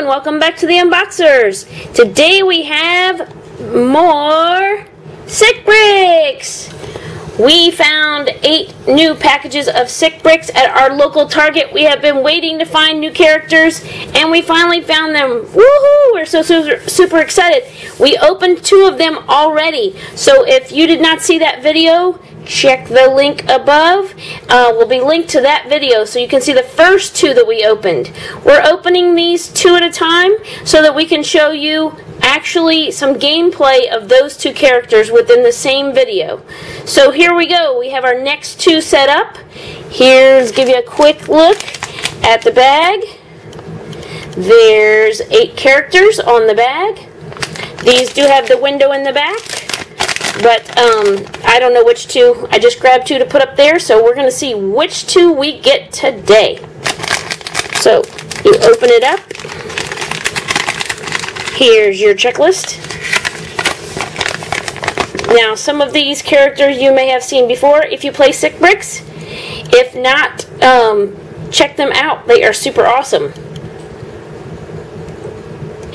and welcome back to the Unboxers. Today we have more Sick Bricks. We found 8 new packages of Sick Bricks at our local Target. We have been waiting to find new characters, and we finally found them. Woohoo! We're so super excited. We opened 2 of them already. So if you did not see that video, check the link above. Will be linked to that video so you can see the first 2 that we opened. We're opening these 2 at a time so that we can show you actually some gameplay of those 2 characters within the same video. So here we go. We have our next 2 set up. Here's give you a quick look at the bag. There's 8 characters on the bag. These do have the window in the back, but I don't know which 2. I just grabbed 2 to put up there, so we're going to see which 2 we get today. So you open it up. Here's your checklist. Now, some of these characters you may have seen before if you play Sick Bricks. If not, check them out. They are super awesome.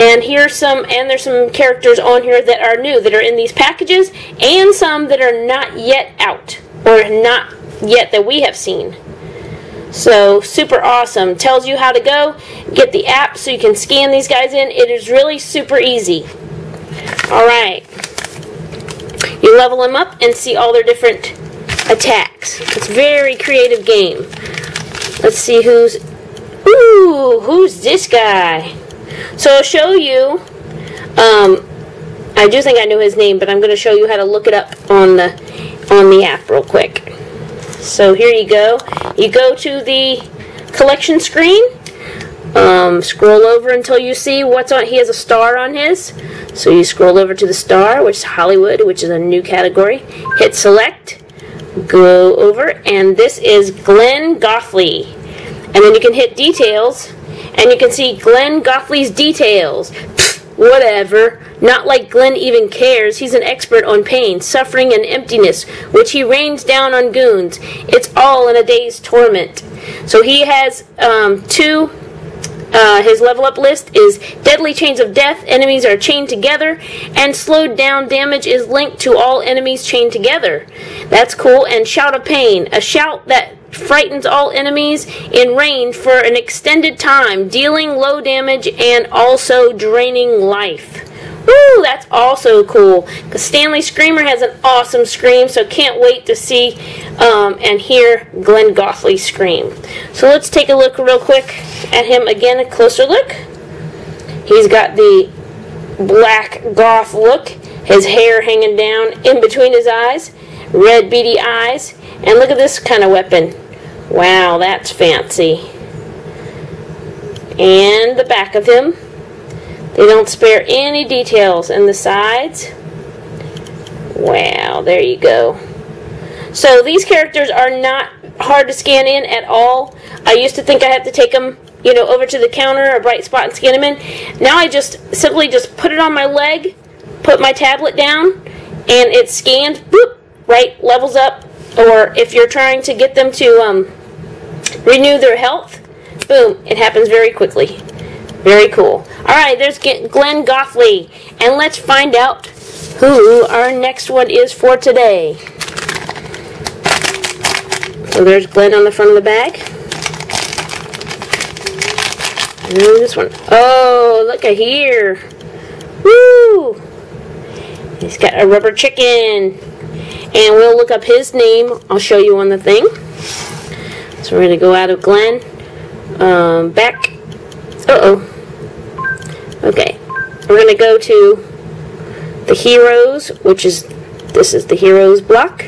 And there's some characters on here that are new, that are in these packages, and some that are not yet out, or not yet that we have seen. So, super awesome. Tells you how to go, get the app so you can scan these guys in. It is really super easy. Alright. You level them up and see all their different attacks. It's a very creative game. Let's see who's this guy? So I'll show you, I do think I know his name, but I'm going to show you how to look it up on the app real quick. So here you go. You go to the collection screen, scroll over until you see what's on. He has a star on his, so you scroll over to the star, which is Hollywood, which is a new category. Hit select, go over, and this is Glen Gothly. And then you can hit details, and you can see Glen Gothly's details. Whatever. Not like Glen even cares. He's an expert on pain, suffering, and emptiness, which he rains down on goons. It's all in a day's torment. So he has 2. His level up list is Deadly Chains of Death. Enemies are chained together, and slowed down damage is linked to all enemies chained together. That's cool. And Shout of Pain, a shout that frightens all enemies in range for an extended time, dealing low damage and also draining life. Woo, that's also cool. Because Stanley Screamer has an awesome scream, so can't wait to see and hear Glen Gothly scream. So let's take a look real quick at him again, a closer look. He's got the black goth look, his hair hanging down in between his eyes, red beady eyes, and look at this kind of weapon. Wow, that's fancy. And the back of him. They don't spare any details in the sides. Wow, there you go. So these characters are not hard to scan in at all. I used to think I had to take them, over to the counter or bright spot and scan them in. Now I simply just put it on my leg, put my tablet down, and it scans, boop, right, levels up. Or if you're trying to get them to renew their health, boom, it happens very quickly. Very cool. Alright, there's Glen Gothly. And let's find out who our next one is for today. So there's Glen on the front of the bag. And this one. Oh, look at here. Woo! He's got a rubber chicken. And we'll look up his name. I'll show you on the thing. So we're going to go out of Glen. Back. Uh-oh. Okay. We're going to go to the Heroes, this is the Heroes block.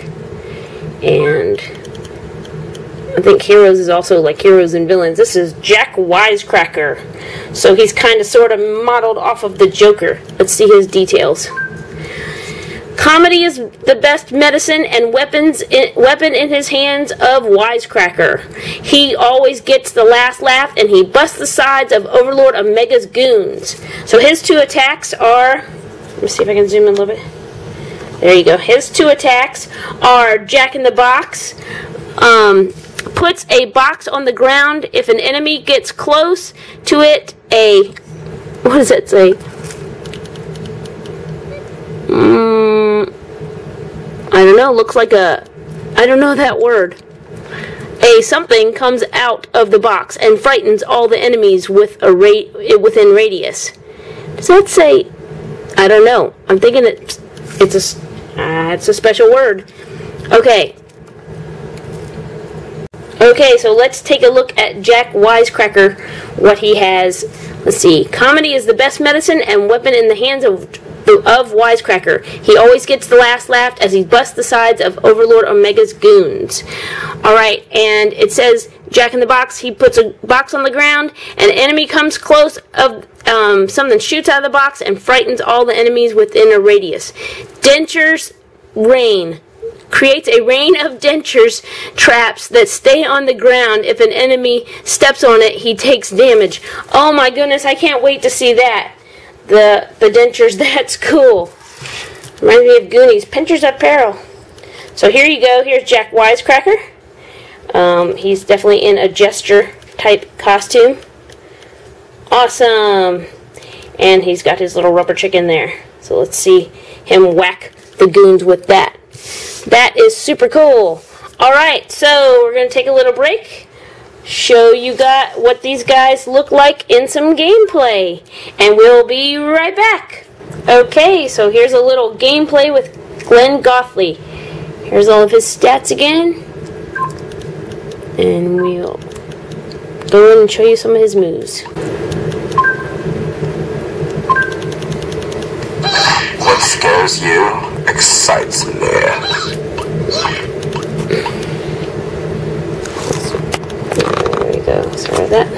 And I think Heroes is also like Heroes and Villains. This is Jack Wisecracker. So he's kind of sort of modeled off of the Joker. Let's see his details. Comedy is the best medicine and weapon in his hands of Wisecracker. He always gets the last laugh, and he busts the sides of Overlord Omega's goons. So his 2 attacks are, let me see if I can zoom in a little bit. There you go. His 2 attacks are Jack in the Box. Puts a box on the ground. If an enemy gets close to it, a What does that say? I don't know. Looks like a... I don't know that word. A something comes out of the box and frightens all the enemies within radius. Does that say... I don't know. I'm thinking it's a special word. Okay. Okay, so let's take a look at Jack Wisecracker, what he has. Let's see. Comedy is the best medicine and weapon in the hands of Wisecracker. He always gets the last laugh as he busts the sides of Overlord Omega's goons. Alright, and it says, Jack in the Box, he puts a box on the ground, and an enemy comes close of something shoots out of the box and frightens all the enemies within a radius. Dentures rain. Creates a rain of dentures traps that stay on the ground. If an enemy steps on it, he takes damage. Oh my goodness, I can't wait to see that. The dentures, that's cool. Reminds me of Goonies, Pinchers at Peril. So here you go, here's Jack Wisecracker. He's definitely in a jester type costume. Awesome. And he's got his little rubber chicken there. So let's see him whack the goons with that. That is super cool. Alright, so we're going to take a little break. Show you what these guys look like in some gameplay. And we'll be right back. Okay, so here's a little gameplay with Glen Gothly. Here's all of his stats again. And we'll go in and show you some of his moves. What scares you excites me. There we go. Sorry about that.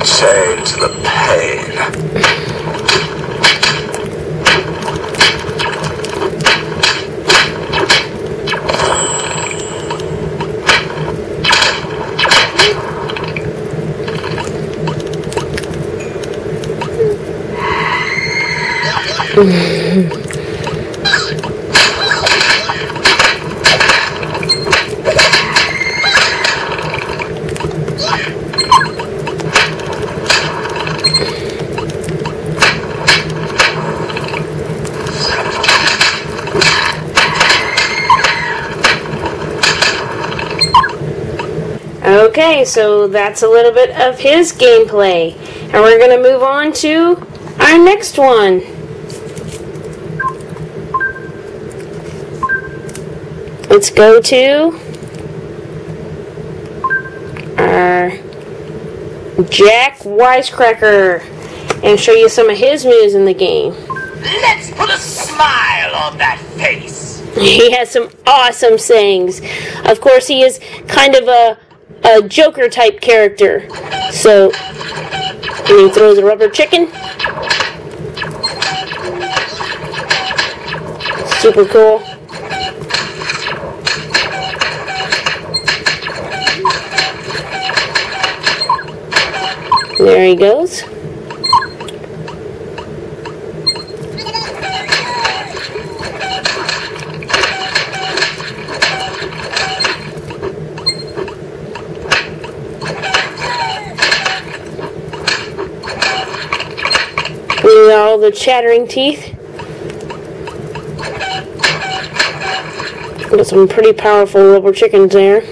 Chained to the pain. Okay, so that's a little bit of his gameplay. And we're going to move on to our next one. Let's go to our Jack Wisecracker and show you some of his moves in the game. Let's put a smile on that face. He has some awesome sayings. Of course, he is kind of a Joker type character. So, he throws a rubber chicken. Super cool. There he goes. We got all the chattering teeth. Got some pretty powerful rubber chickens there.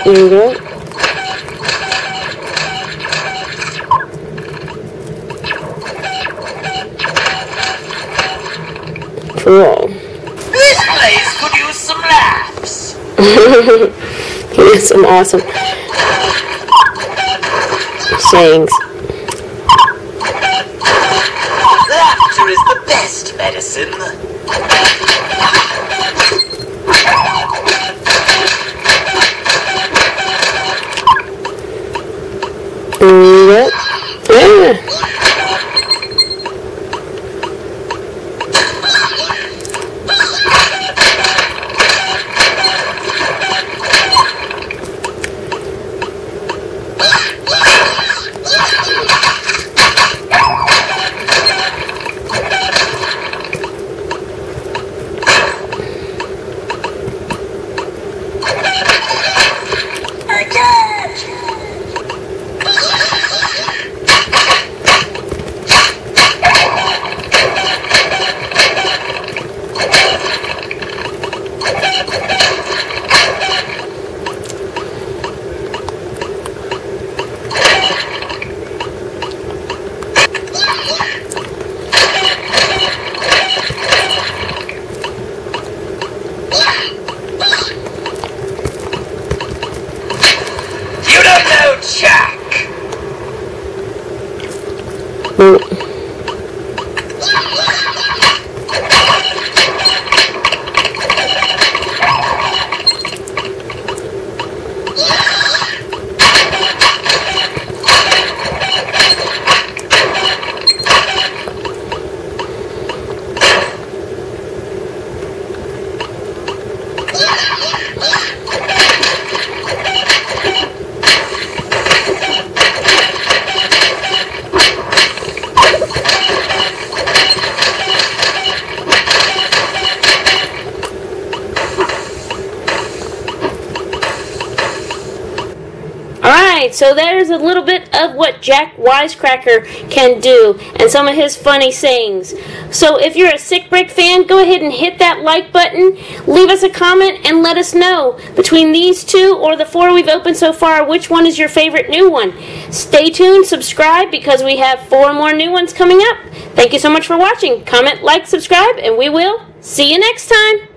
There you go. Cool. This place could use some laughs. He has some awesome sayings. Laughter is the best medicine. Yep. Yeah. Alright, so there's a little bit of what Jack Wisecracker can do and some of his funny sayings. So if you're a Sick Break fan, go ahead and hit that like button, leave us a comment, and let us know between these two or the 4 we've opened so far, which one is your favorite new one. Stay tuned, subscribe, because we have 4 more new ones coming up. Thank you so much for watching. Comment, like, subscribe, and we will see you next time.